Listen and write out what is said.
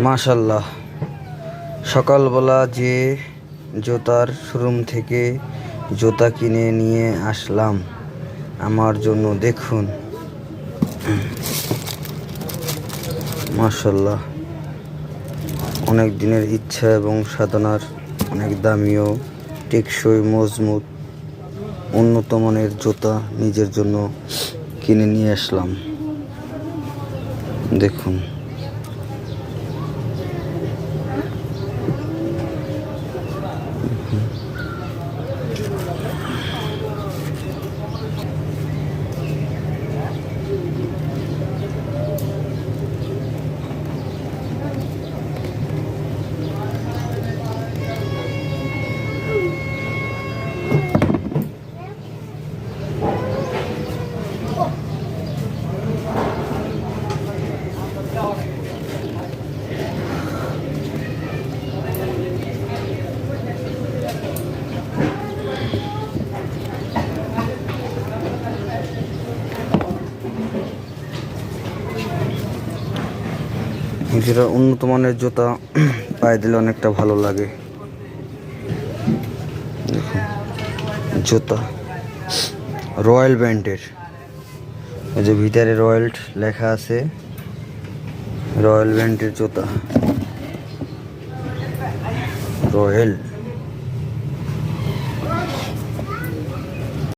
মাশাল্লাহ, সকালবেলা যে জুতার শোরুম থেকে জুতা কিনে নিয়ে আসলাম আমার জন্য, দেখুন। মাশাল্লাহ, অনেক দিনের ইচ্ছা এবং সাধনার অনেক দামিও টেকসই মজবুত উন্নত মানের জুতা নিজের জন্য কিনে নিয়ে আসলাম, দেখুন। যেটা উন্নত মানের জুতা পায়ে দিলে অনেকটা ভালো লাগে, দেখুন। জুতা রয়্যাল ব্র্যান্ডের, এই যে ভিতরে রয়্যাল লেখা আছে, রয়্যাল ব্র্যান্ডের জুতা, রয়্যাল।